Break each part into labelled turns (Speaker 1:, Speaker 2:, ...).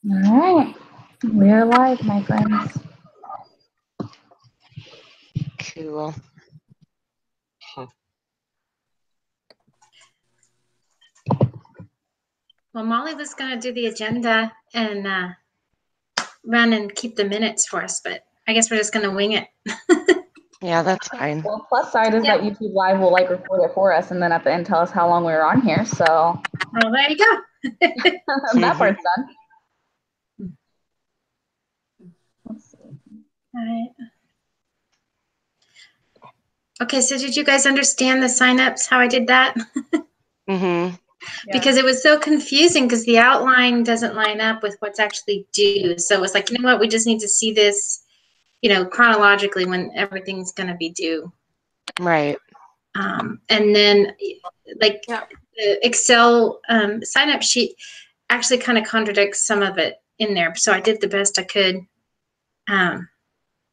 Speaker 1: All right. We're live, my friends.
Speaker 2: Cool.
Speaker 3: Well, Molly was going to do the agenda and run and keep the minutes for us, but I guess we're just going to wing it.
Speaker 2: Yeah, that's fine.
Speaker 1: Well, plus side is that YouTube Live will record it for us, and then at the end tell us how long we were on here. So
Speaker 3: well, there you go.
Speaker 1: that part's done. Let's see.
Speaker 3: All right. Okay, so did you guys understand the signups, how I did that?
Speaker 2: Mm-hmm.
Speaker 3: Because it was so confusing because the outline doesn't line up with what's actually due. So it was like, you know what, we just need to see this, chronologically when everything's going to be due.
Speaker 2: Right.
Speaker 3: And then the Excel sign up sheet actually kind of contradicts some of it in there. So I did the best I could.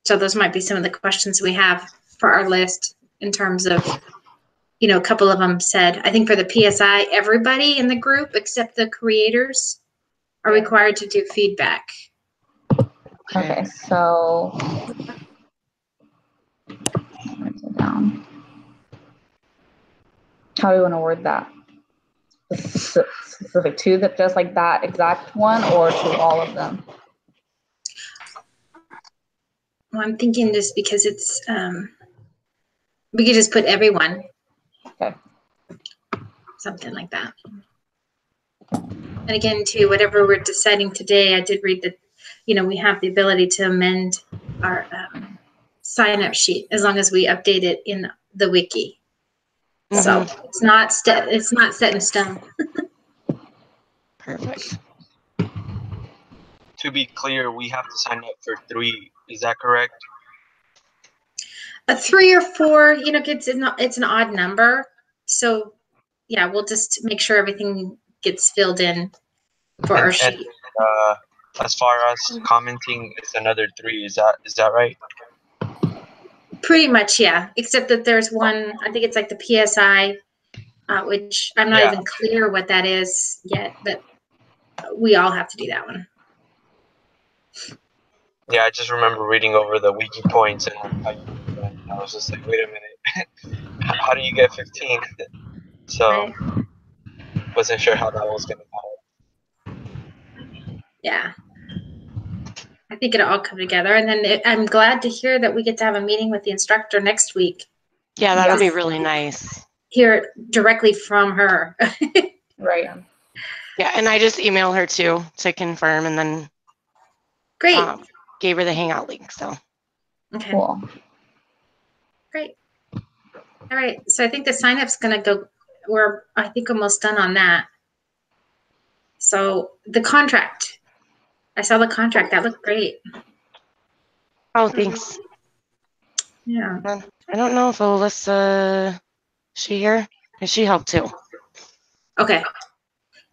Speaker 3: So those might be some of the questions we have for our list in terms of, a couple of them said, I think for the PSI, everybody in the group except the creators are required to do feedback.
Speaker 1: Okay, so write it down. How do you want to word that? Specific to that, just like that exact one, or to all of them?
Speaker 3: Well, I'm thinking just because it's, we could just put everyone.
Speaker 1: Okay.
Speaker 3: Something like that. And again, too, whatever we're deciding today, I did read that, we have the ability to amend our sign-up sheet as long as we update it in the wiki. Mm-hmm. So it's not set in stone.
Speaker 2: Perfect.
Speaker 4: To be clear, we have to sign up for 3. Is that correct?
Speaker 3: A 3 or 4, it's an odd number. So yeah, we'll just make sure everything gets filled in for our sheet.
Speaker 4: And, as far as commenting, it's another 3. Is that right?
Speaker 3: Pretty much, yeah. Except that there's one, I think it's like the PSI, which I'm not even clear what that is yet, but we all have to do that one.
Speaker 4: Yeah, I just remember reading over the wiki points and how you do that. I was just like, wait a minute, how do you get 15? So,
Speaker 3: right.
Speaker 4: Wasn't sure how that was going to go.
Speaker 3: Yeah. I think it'll all come together. And then I'm glad to hear that we get to have a meeting with the instructor next week.
Speaker 2: Yeah, that'll be really nice.
Speaker 3: Hear it directly from her.
Speaker 1: Right.
Speaker 2: Yeah, and I just emailed her too to confirm, and then
Speaker 3: great.
Speaker 2: Gave her the Hangout link. So
Speaker 3: okay.
Speaker 1: Cool.
Speaker 3: Great. All right. So I think the sign up's going to go. We're I think almost done on that. So the contract. I saw the contract. That looked great.
Speaker 2: Oh, thanks.
Speaker 3: Yeah.
Speaker 2: I don't know if Alyssa, she here? Does she help too?
Speaker 3: Okay.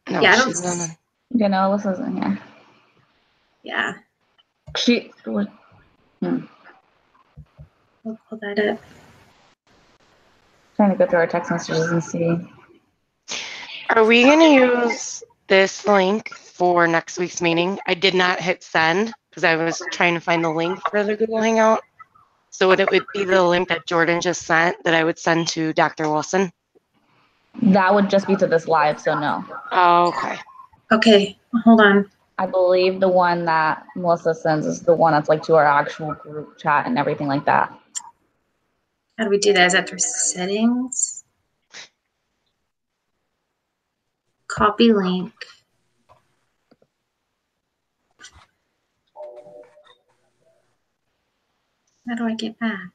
Speaker 2: No,
Speaker 3: yeah,
Speaker 2: she's not.
Speaker 1: You know, Alyssa's in here.
Speaker 3: Yeah.
Speaker 1: We'll
Speaker 3: pull that up.
Speaker 1: Trying to go through our text messages and see.
Speaker 2: Are we going to use this link for next week's meeting? I did not hit send because I was trying to find the link for the Google Hangout. So it would be the link that Jordan just sent that I would send to Dr. Wilson?
Speaker 1: That would just be to this live, so no.
Speaker 2: Oh, okay.
Speaker 3: Okay, hold on.
Speaker 1: I believe the one that Melissa sends is the one that's like to our actual group chat and everything like that.
Speaker 3: How do we do that? Is that through settings? Copy link. How do I get back?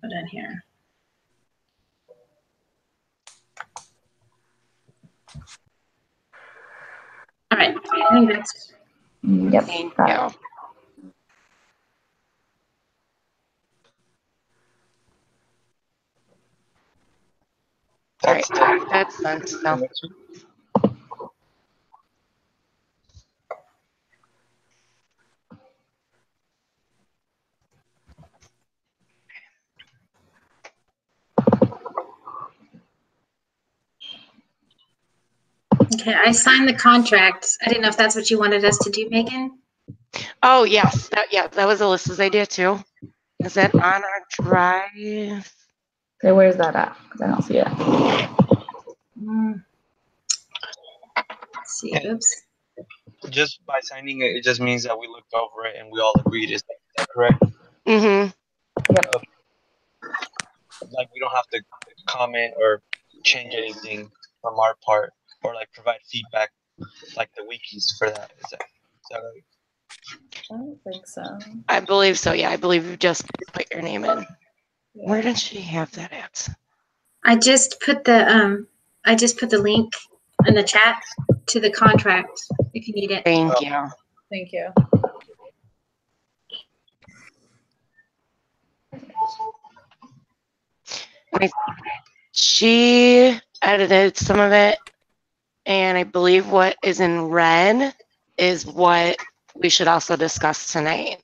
Speaker 3: Put in here. All right, I think that's.
Speaker 1: Yep.
Speaker 2: Thank you. All right, that's sent. So.
Speaker 3: Okay, I signed the contract. I didn't know if that's what you wanted us to do, Megan.
Speaker 2: Oh, yes. That was Alyssa's idea too. Is that on our drive?
Speaker 1: Okay, where's that at? Because I don't see it.
Speaker 3: Let's see, oops.
Speaker 4: Just by signing it, it just means that we looked over it and we all agreed. Is that correct?
Speaker 2: Mm-hmm.
Speaker 4: Like we don't have to comment or change anything from our part or like provide feedback like the wikis for that. Is that right?
Speaker 1: I don't think so.
Speaker 2: I believe so. Yeah, I believe you just put your name in. Where did she have that at?
Speaker 3: I just put the link in the chat to the contract if you need it.
Speaker 2: Thank you.
Speaker 1: Thank you.
Speaker 2: She edited some of it, and I believe what is in red is what we should also discuss tonight.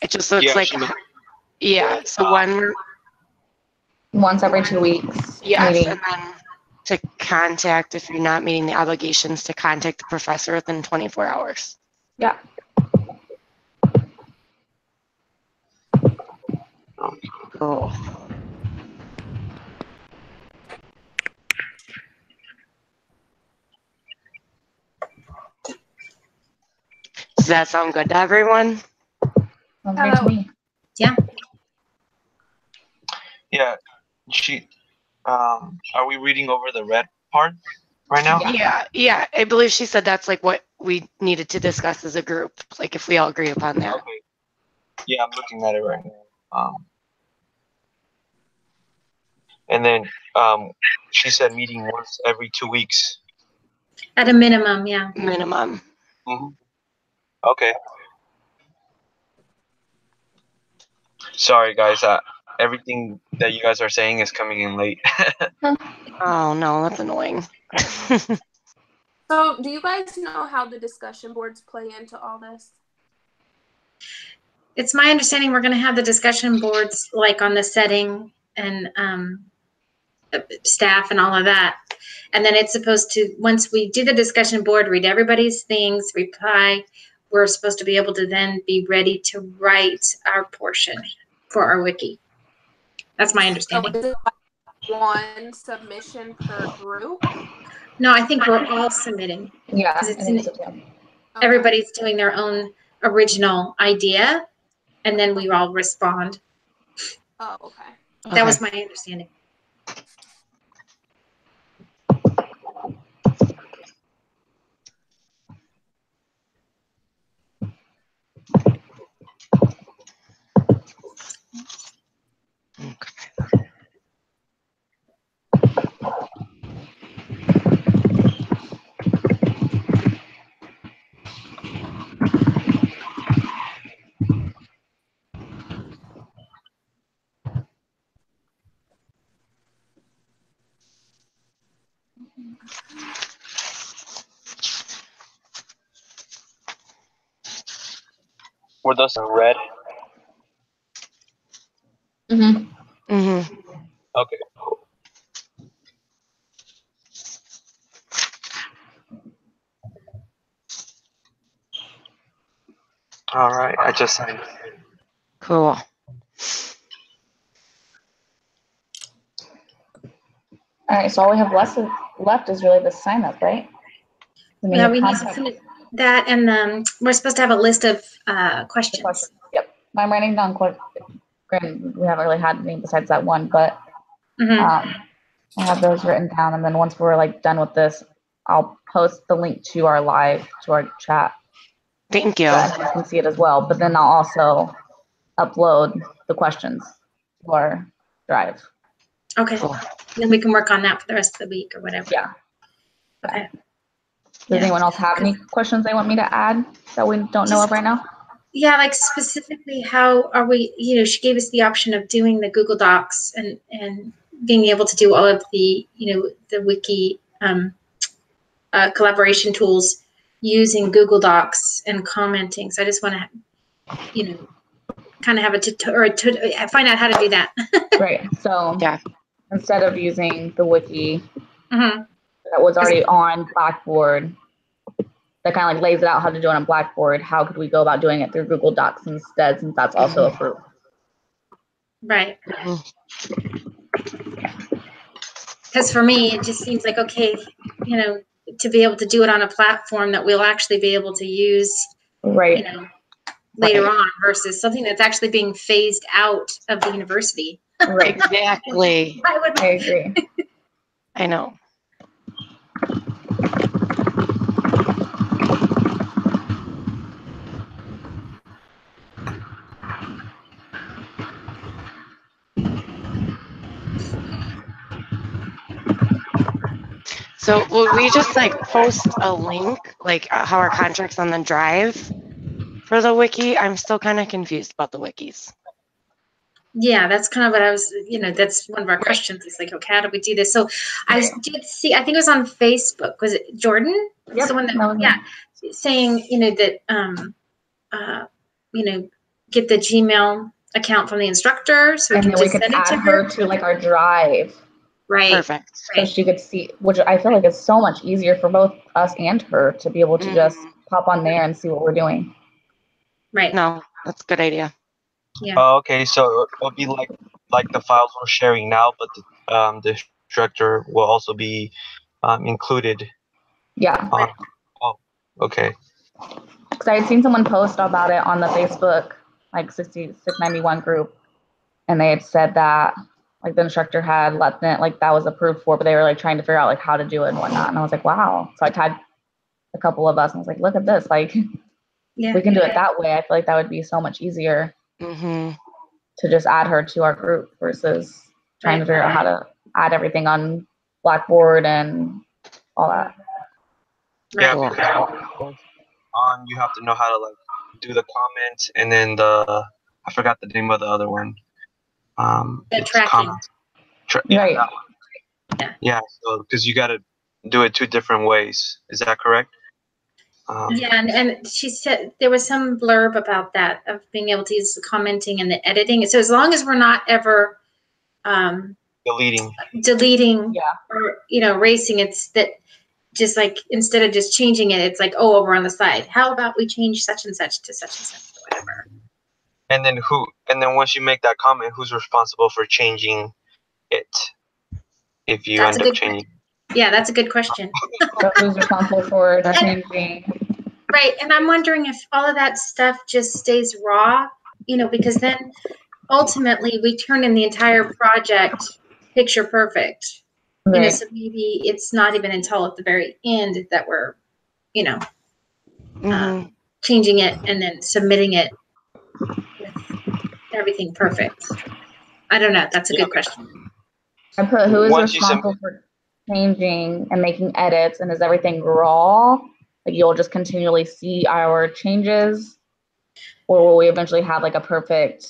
Speaker 2: It just looks
Speaker 4: Yeah,
Speaker 2: like, so
Speaker 1: Once every 2 weeks.
Speaker 2: yes,
Speaker 1: meeting.
Speaker 2: and then to contact, if you're not meeting the obligations, to contact the professor within 24 hours.
Speaker 1: Yeah.
Speaker 2: Cool. Does that sound good to everyone?
Speaker 1: Sounds great to me.
Speaker 3: Yeah.
Speaker 4: Yeah. Are we reading over the red part right now?
Speaker 2: Yeah. I believe she said that's like what we needed to discuss as a group, like if we all agree upon that.
Speaker 4: Okay. Yeah, I'm looking at it right now. And then she said meeting once every 2 weeks.
Speaker 3: At a minimum, yeah.
Speaker 2: Minimum.
Speaker 4: Mm-hmm. Okay. Sorry, guys. Everything that you guys are saying is coming in late.
Speaker 2: Oh no, that's annoying.
Speaker 5: So, do you guys know how the discussion boards play into all this?
Speaker 3: It's my understanding we're going to have the discussion boards like on the setting and staff and all of that. And then it's supposed to, once we do the discussion board, read everybody's things, reply, we're supposed to be able to then be ready to write our portion for our wiki. That's my understanding.
Speaker 5: So is it like one submission per group?
Speaker 3: No, I think we're all submitting.
Speaker 1: Yeah.
Speaker 3: Because
Speaker 1: I think so too.
Speaker 5: Okay.
Speaker 3: everybody's doing their own original idea, and then we all respond.
Speaker 5: Oh, okay.
Speaker 3: That was my understanding.
Speaker 2: Okay.
Speaker 4: Were those in red?
Speaker 1: Mm-hmm.
Speaker 2: Mm-hmm.
Speaker 4: Okay. All right. I just signed it.
Speaker 2: Cool.
Speaker 1: All right. So all we have left is really the sign up, right?
Speaker 3: Yeah, we need to finish that, and we're supposed to have a list of questions.
Speaker 1: Yep. I'm writing down granted, we haven't really had any besides that one, but I have those written down, and then once we're like done with this, I'll post the link to our chat.
Speaker 2: Thank you.
Speaker 1: So everyone can see it as well. But then I'll also upload the questions to our drive.
Speaker 3: Okay.
Speaker 2: Cool.
Speaker 3: Then we can work on that for the rest of the week or whatever.
Speaker 1: Yeah.
Speaker 3: Okay.
Speaker 1: Does anyone else have any questions they want me to add that we don't know of right now?
Speaker 3: Yeah, like specifically, how are we? She gave us the option of doing the Google Docs and being able to do all of the the wiki collaboration tools using Google Docs and commenting. So I just want to kind of have find out how to do that.
Speaker 1: Right. So
Speaker 2: Yeah.
Speaker 1: instead of using the wiki
Speaker 3: Mm-hmm.
Speaker 1: that was already on Blackboard, that kind of like lays it out how to do it on Blackboard, how could we go about doing it through Google Docs instead, since that's also approved?
Speaker 3: Right.
Speaker 2: Mhm.
Speaker 3: Because for me, it just seems like, okay, you know, to be able to do it on a platform that we'll actually be able to use,
Speaker 1: Right.
Speaker 3: you know, later
Speaker 2: Right.
Speaker 3: on versus something that's actually being phased out of the university.
Speaker 1: Right.
Speaker 2: Exactly.
Speaker 1: I agree.
Speaker 2: I know. So will we just like post a link, like how our contract's on the drive for the wiki? I'm still kind of confused about the wikis.
Speaker 3: Yeah, that's kind of what I was, you know, that's one of our questions. It's like, okay, how do we do this? So I did see, I think it was on Facebook. Was it Jordan?
Speaker 1: Yep,
Speaker 3: Someone
Speaker 1: that was
Speaker 3: yeah, saying, you know, that, you know, get the Gmail account from the instructor so we
Speaker 1: And
Speaker 3: can
Speaker 1: then we
Speaker 3: just
Speaker 1: could
Speaker 3: send it
Speaker 1: add
Speaker 3: to
Speaker 1: her
Speaker 3: her.
Speaker 1: to like our drive,
Speaker 3: Right.
Speaker 2: Perfect.
Speaker 1: so
Speaker 3: Right.
Speaker 1: she could see, which I feel like is so much easier for both us and her to be able to just pop on there and see what we're doing.
Speaker 3: Right.
Speaker 2: No, that's a good idea.
Speaker 3: Yeah.
Speaker 4: Oh, okay, so it'll be like the files we're sharing now, but the instructor will also be included.
Speaker 1: Yeah.
Speaker 4: On, oh, okay.
Speaker 1: Because I had seen someone post about it on the Facebook, like 6691 group, and they had said that like the instructor had let them, like that was approved for, but they were like trying to figure out like how to do it and whatnot. And I was like, wow. So I tagged a couple of us and was like, look at this. Like
Speaker 3: Yeah.
Speaker 1: we can do it that way. I feel like that would be so much easier
Speaker 2: Mm-hmm.
Speaker 1: to just add her to our group versus trying to figure out how to add everything on Blackboard and all that.
Speaker 4: Yeah,
Speaker 2: Cool.
Speaker 4: because you have to know how to like do the comments and then I forgot the name of the other one.
Speaker 3: The
Speaker 4: It's
Speaker 3: tracking.
Speaker 4: comments. Yeah,
Speaker 1: Right.
Speaker 4: that one. Yeah, so because you got to do it two different ways. Is that correct?
Speaker 3: Yeah, and she said there was some blurb about that of being able to use the commenting and the editing. So as long as we're not ever deleting
Speaker 1: Yeah.
Speaker 3: or erasing, it's that just like instead of just changing it, it's like, oh, over on the side. How about we change such and such to such and such or whatever.
Speaker 4: And then once you make that comment, who's responsible for changing it? If you
Speaker 3: That's
Speaker 4: end
Speaker 3: a
Speaker 4: up
Speaker 3: good
Speaker 4: changing.
Speaker 3: Yeah, that's a good question.
Speaker 1: So who's responsible for changing?
Speaker 3: Right, and I'm wondering if all of that stuff just stays raw, because then ultimately we turn in the entire project picture perfect.
Speaker 1: Right.
Speaker 3: So maybe it's not even until at the very end that we're, changing it and then submitting it with everything perfect. I don't know. That's a good question.
Speaker 1: I put who is
Speaker 4: Once you
Speaker 1: responsible for changing and making edits, and is everything raw? Like you'll just continually see our changes, or will we eventually have like a perfect?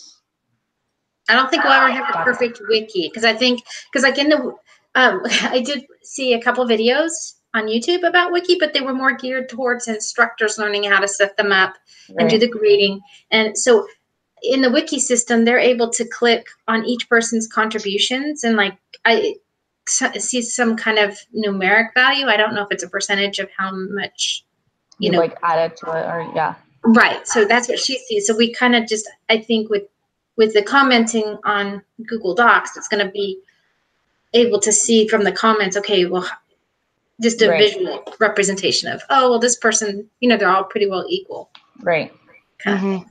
Speaker 3: I don't think we'll ever have a perfect wiki because like in the I did see a couple videos on YouTube about wiki, but they were more geared towards instructors learning how to set them up and do the grading. And so in the wiki system, they're able to click on each person's contributions and like I see some kind of numeric value. I don't know if it's a percentage of how much
Speaker 1: you like added to it, or yeah.
Speaker 3: Right. So that's what she sees. So we kind of just, I think with the commenting on Google Docs, it's going to be able to see from the comments, okay, well, just a visual representation of, oh, well, this person, they're all pretty well equal.
Speaker 1: Right.
Speaker 3: But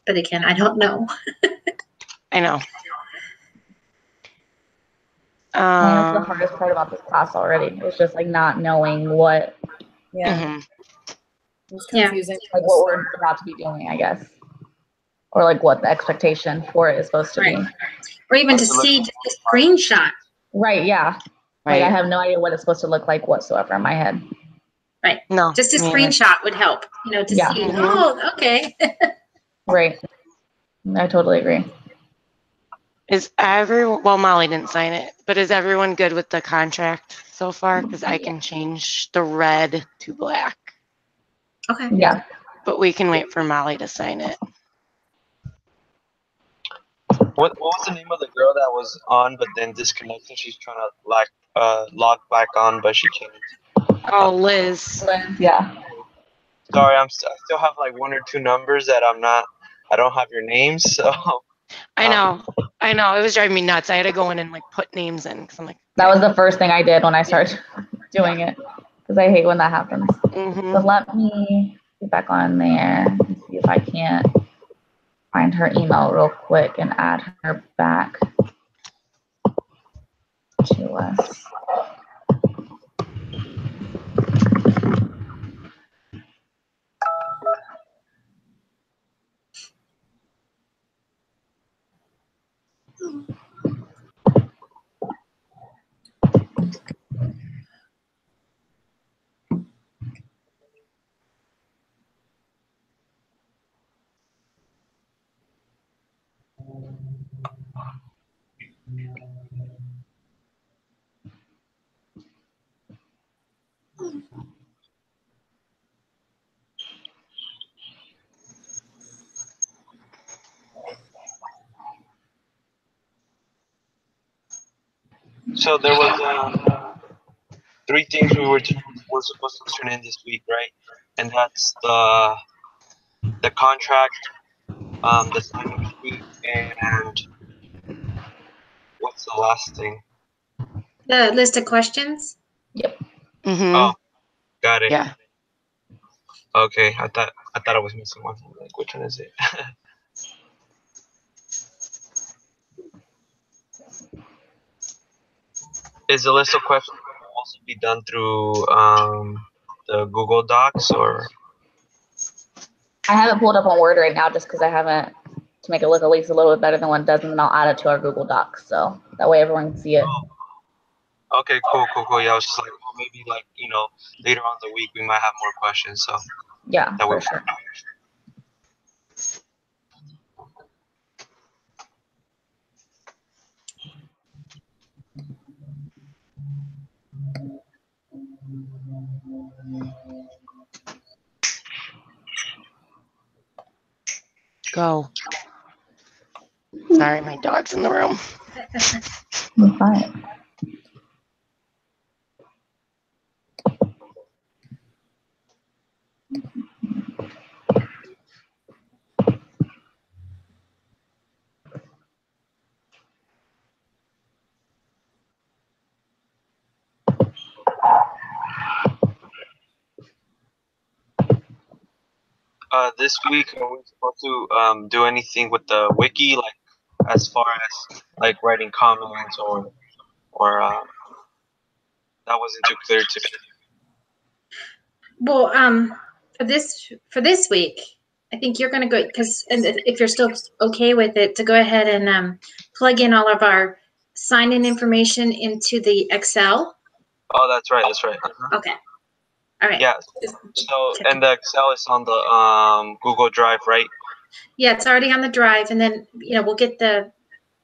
Speaker 3: again, I don't know.
Speaker 2: I know.
Speaker 1: That's the hardest part about this class already. It's just like not knowing what.
Speaker 5: Yeah. It's confusing.
Speaker 1: Like what we're about to be doing, I guess. Or like what the expectation for it is supposed to be.
Speaker 3: Or even to see just a screenshot.
Speaker 1: Right, yeah.
Speaker 2: Right.
Speaker 1: Like I have no idea what it's supposed to look like whatsoever in my head.
Speaker 3: Right.
Speaker 2: No.
Speaker 3: Just a screenshot would help, to see, oh, okay.
Speaker 1: Right. I totally agree.
Speaker 2: Well, Molly didn't sign it, but is everyone good with the contract so far? Because I can change the red to black.
Speaker 3: Okay.
Speaker 1: Yeah.
Speaker 2: But we can wait for Molly to sign it.
Speaker 4: What was the name of the girl that was on but then disconnected? She's trying to log back on, but she can't.
Speaker 2: Oh, Liz.
Speaker 1: Yeah.
Speaker 4: Sorry, I still have like 1 or 2 numbers that I don't have your names, so.
Speaker 2: I know. It was driving me nuts. I had to go in and like put names in because I'm like.
Speaker 1: That was the first thing I did when I started doing it, because I hate when that happens.
Speaker 2: Mm-hmm.
Speaker 1: But let me get back on there and see if I can't find her email real quick and add her back to us.
Speaker 4: So there was 3 things we were supposed to turn in this week, right? And that's the contract, the signing sheet, and what's the last thing?
Speaker 3: The list of questions.
Speaker 2: Mm-hmm.
Speaker 4: Oh, got it.
Speaker 2: Yeah.
Speaker 4: Okay, I thought I was missing one. Like, which one is it? Is the list of questions also be done through the Google Docs or?
Speaker 1: I haven't pulled up on Word right now just because I haven't, to make it look at least a little bit better than what it does, and then I'll add it to our Google Docs so that way everyone can see it.
Speaker 4: Okay, cool. Yeah, I was just like, well, maybe like, later on in the week we might have more questions. So
Speaker 1: Yeah,
Speaker 4: that
Speaker 1: for
Speaker 4: way.
Speaker 1: sure.
Speaker 2: Go. Sorry, my dog's in the room.
Speaker 1: I'm fine.
Speaker 4: This week, are we supposed to do anything with the wiki, like as far as like writing comments or that wasn't too clear to me.
Speaker 3: Well, for this week, I think you're going to go, because if you're still okay with it, to go ahead and plug in all of our sign-in information into the Excel.
Speaker 4: Oh, that's right. Uh-huh.
Speaker 3: Okay. All right.
Speaker 4: Yeah. So, and the Excel is on the Google Drive, right?
Speaker 3: Yeah, it's already on the drive, and then we'll get the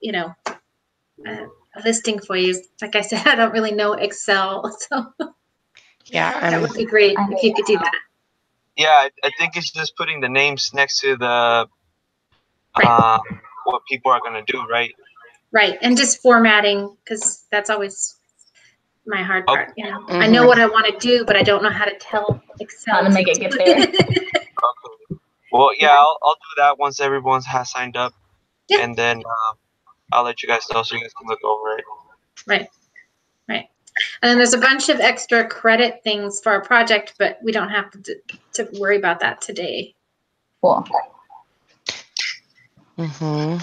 Speaker 3: a listing for you. Like I said, I don't really know Excel, so
Speaker 2: Yeah,
Speaker 3: that would be great if you could do that.
Speaker 4: Yeah, I think it's just putting the names next to the what people are gonna do, right?
Speaker 3: Right, and just formatting, because that's always my hard part.
Speaker 2: Mm-hmm.
Speaker 3: I know what I want to do, but I don't know how to tell Excel
Speaker 1: How to make it get there.
Speaker 4: Okay. Well, yeah, I'll do that once everyone has signed up, and then I'll let you guys know so you guys can look over it.
Speaker 3: Right. And then there's a bunch of extra credit things for our project, but we don't have to worry about that today.
Speaker 1: Cool.
Speaker 2: Mm-hmm.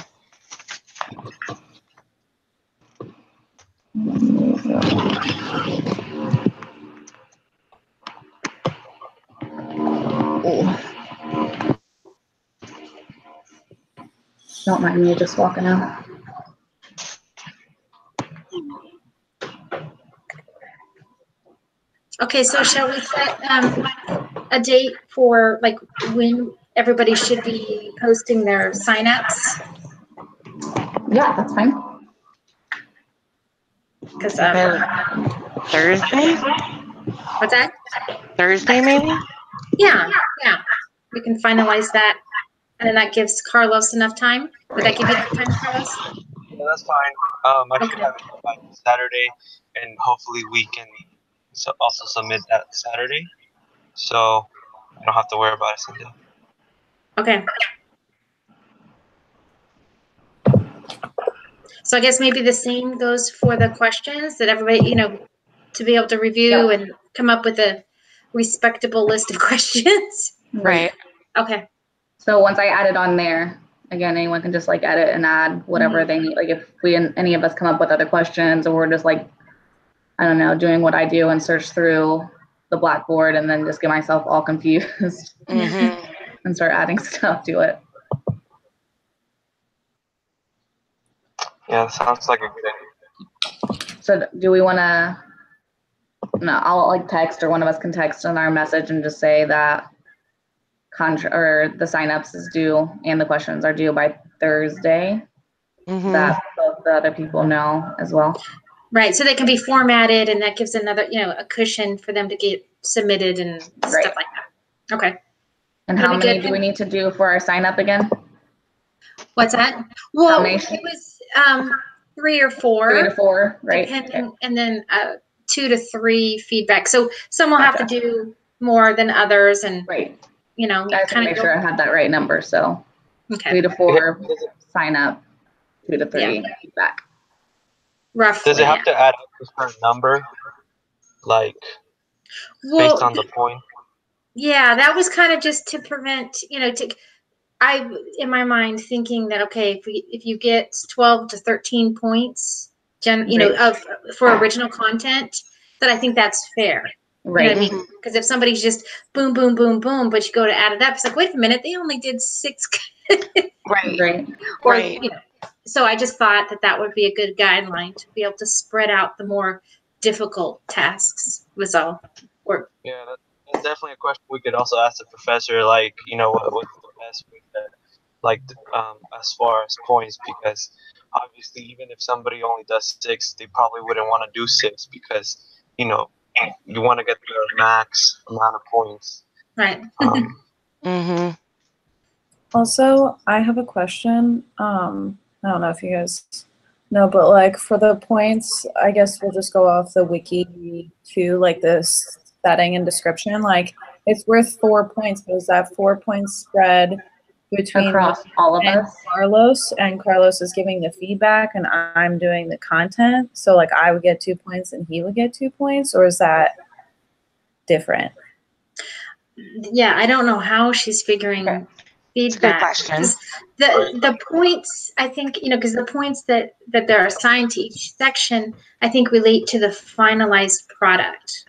Speaker 1: Oh. Don't mind me just walking out.
Speaker 3: Okay, so shall we set a date for like when everybody should be posting their signups?
Speaker 1: Yeah, that's fine.
Speaker 3: Because
Speaker 2: Thursday?
Speaker 3: what's that?
Speaker 2: Thursday, maybe?
Speaker 3: Yeah. We can finalize that And then that gives Carlos enough time? Would that give you enough time, Carlos?
Speaker 4: Yeah, that's fine. I should have it by Saturday, and hopefully we can also submit that Saturday, so I don't have to worry about it Sunday.
Speaker 3: Okay. So I guess maybe the same goes for the questions that everybody, you know, to be able to review and come up with a respectable list of questions.
Speaker 2: Right.
Speaker 3: Okay.
Speaker 1: So once I add it on there, again, anyone can just like edit and add whatever they need. Like if any of us come up with other questions, or we're just like, I don't know, doing what I do and search through the Blackboard and then just get myself all confused and start adding stuff to it.
Speaker 4: Yeah, sounds like a good idea.
Speaker 1: So do we want to? No, I'll like text, or one of us can text in our message and just say that the signups is due and the questions are due by Thursday. That both the other people know as well.
Speaker 3: Right, so they can be formatted, and that gives another, you know, a cushion for them to get submitted and stuff like that. Okay.
Speaker 1: And how many do we need to do for our sign up again?
Speaker 3: What's that? Well, it was 3 or 4.
Speaker 1: 3 to 4, right?
Speaker 3: Depending, and then 2 to 3 feedback. So some will have to do more than others, and you know,
Speaker 1: I kind of make sure I had that right number. So 3 to 4 sign up, 2 to 3 feedback.
Speaker 3: Roughly.
Speaker 4: Does it have to add up a certain number, like based on the point?
Speaker 3: Yeah, that was kind of just to prevent, you know, in my mind thinking that, okay, if you get 12 to 13 points, you know, for original content, that I think that's fair.
Speaker 1: Right.
Speaker 3: You know what I mean? Because if somebody's just boom, boom, boom, boom, but you go to add it up, it's like, wait a minute, they only did 6.
Speaker 1: Right.
Speaker 3: Or, you know, so I just thought that would be a good guideline to be able to spread out the more difficult tasks was all.
Speaker 4: Yeah, that's definitely a question we could also ask the professor, like, you know, what's the best way to, like, as far as points, because obviously even if somebody only does 6, they probably wouldn't want to do 6 because, you know, you want to get the max amount of points.
Speaker 3: Right.
Speaker 6: Also, I have a question. I don't know if you guys know, but like for the points, I guess we'll just go off the wiki too, like this setting and description. Like it's worth 4 points, but is that 4 points spread between
Speaker 1: across all of us?
Speaker 6: Carlos, and Carlos is giving the feedback and I'm doing the content. So like I would get 2 points and he would get 2 points, or is that different?
Speaker 3: Yeah, I don't know how she's figuring feedback.
Speaker 2: Question.
Speaker 3: The points, I think, you know, because the points that they're assigned to each section, I think relate to the finalized product.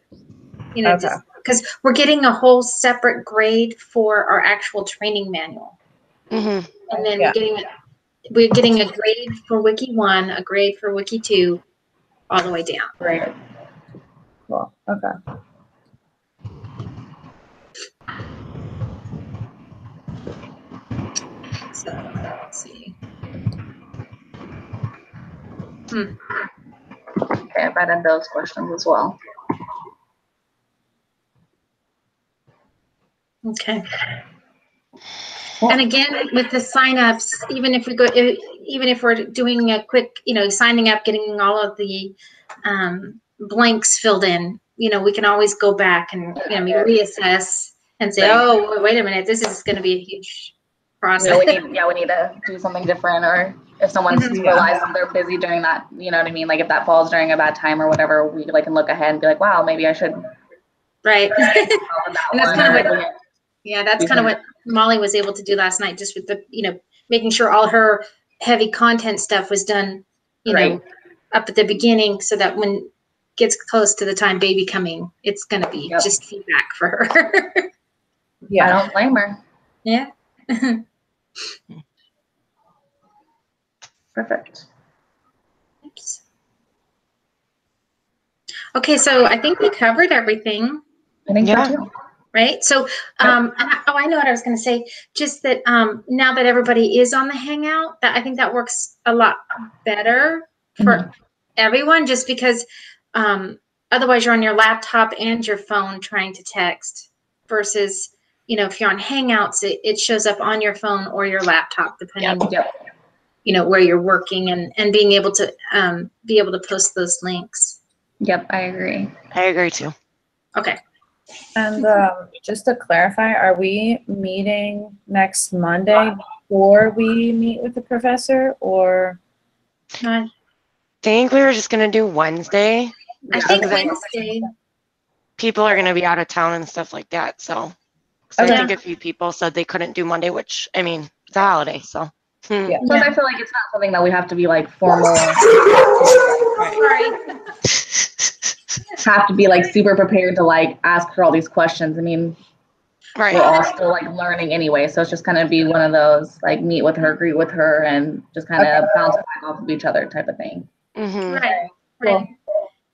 Speaker 3: You know, because we're getting a whole separate grade for our actual training manual, and then we're getting a grade for Wiki 1, a grade for Wiki 2, all the way down.
Speaker 1: Right.
Speaker 6: Cool. Okay.
Speaker 3: So let's see.
Speaker 1: Okay, I've added those questions as well.
Speaker 3: Okay. And again, with the signups, even if we're doing a quick, you know, signing up, getting all of the blanks filled in, you know, we can always go back and, you know, reassess and say, oh, wait a minute, this is going to be a huge process.
Speaker 1: We need to do something different, or if someone's realized they're busy during that, you know what I mean? Like if that falls during a bad time or whatever, we like can look ahead and be like, wow, maybe I should.
Speaker 3: Right. And that's kind of what, that's kind of what Molly was able to do last night, just with the, you know, making sure all her heavy content stuff was done, you know, up at the beginning, so that when it gets close to the time baby coming, it's going to be just feedback for her.
Speaker 1: I don't blame her.
Speaker 3: Yeah.
Speaker 1: Perfect.
Speaker 3: Oops. Okay, so I think we covered everything.
Speaker 1: I think so too.
Speaker 3: Right. So, I know what I was going to say. Just that now that everybody is on the Hangout, that I think that works a lot better for everyone. Just because otherwise you're on your laptop and your phone trying to text, versus if you're on Hangouts, it shows up on your phone or your laptop, depending,
Speaker 1: Yep.
Speaker 3: where you're working, and being able to post those links.
Speaker 1: Yep, I agree.
Speaker 2: I agree too.
Speaker 3: Okay.
Speaker 6: And just to clarify, are we meeting next Monday before we meet with the professor, or?
Speaker 3: I
Speaker 2: Think we were just gonna do Wednesday.
Speaker 3: think
Speaker 2: because
Speaker 3: Wednesday.
Speaker 2: people are gonna be out of town and stuff like that. So I think a few people said they couldn't do Monday, which I mean, it's a holiday, so.
Speaker 6: Yeah.
Speaker 1: Plus, I feel like it's not something that we have to be like formal.
Speaker 3: Sorry.
Speaker 1: Have to be like super prepared to like ask her all these questions. I mean,
Speaker 2: Right.
Speaker 1: we're all still like learning anyway, so it's just gonna be one of those like meet with her, greet with her, and just kind of bounce back off of each other type of thing.
Speaker 2: Mm-hmm.
Speaker 3: Right.
Speaker 6: Cool.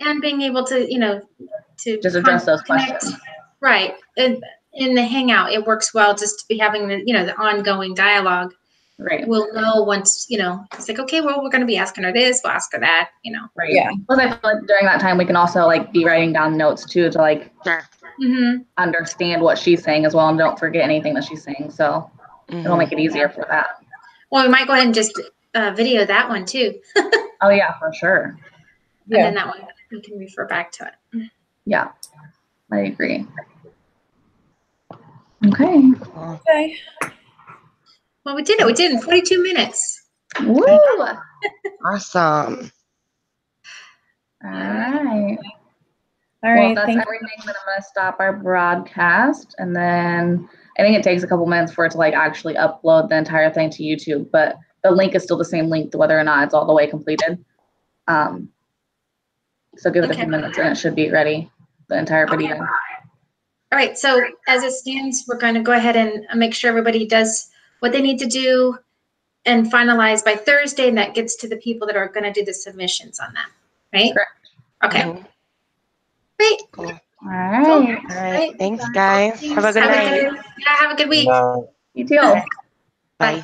Speaker 3: And being able to, to
Speaker 1: Just address those
Speaker 3: connect.
Speaker 1: questions.
Speaker 3: Right. And in the Hangout, it works well just to be having the ongoing dialogue.
Speaker 1: Right.
Speaker 3: We'll know once, it's like, okay, well, we're going to be asking her this, we'll ask her that,
Speaker 1: Right.
Speaker 6: Yeah.
Speaker 1: Plus, I feel like during that time we can also like be writing down notes too to like
Speaker 2: Sure.
Speaker 3: Mm-hmm.
Speaker 1: understand what she's saying as well, and don't forget anything that she's saying. So it'll make it easier for that.
Speaker 3: Well, we might go ahead and just video that one too.
Speaker 1: Oh yeah, for sure.
Speaker 3: And then that one, we can refer back to it.
Speaker 1: Yeah, I agree. Okay.
Speaker 6: Okay.
Speaker 3: Well, we did it. We did it in 42 minutes.
Speaker 1: Woo!
Speaker 2: Awesome.
Speaker 1: All right.
Speaker 6: All
Speaker 1: Well,
Speaker 6: right.
Speaker 1: that's
Speaker 6: Thank you.
Speaker 1: everything. Then I'm gonna stop our broadcast, and then I think it takes a couple minutes for it to like actually upload the entire thing to YouTube. But the link is still the same link, whether or not it's all the way completed. So give it a few minutes, and it should be ready. The entire video.
Speaker 3: All right. So as it stands, we're going to go ahead and make sure everybody does what they need to do and finalize by Thursday, and that gets to the people that are going to do the submissions on that, right?
Speaker 1: Correct.
Speaker 3: Okay.
Speaker 2: Mhm.
Speaker 3: Great.
Speaker 2: Cool.
Speaker 1: All right.
Speaker 2: All right. Thanks, guys. Have a good night.
Speaker 3: Have a good week.
Speaker 1: You too.
Speaker 2: Bye.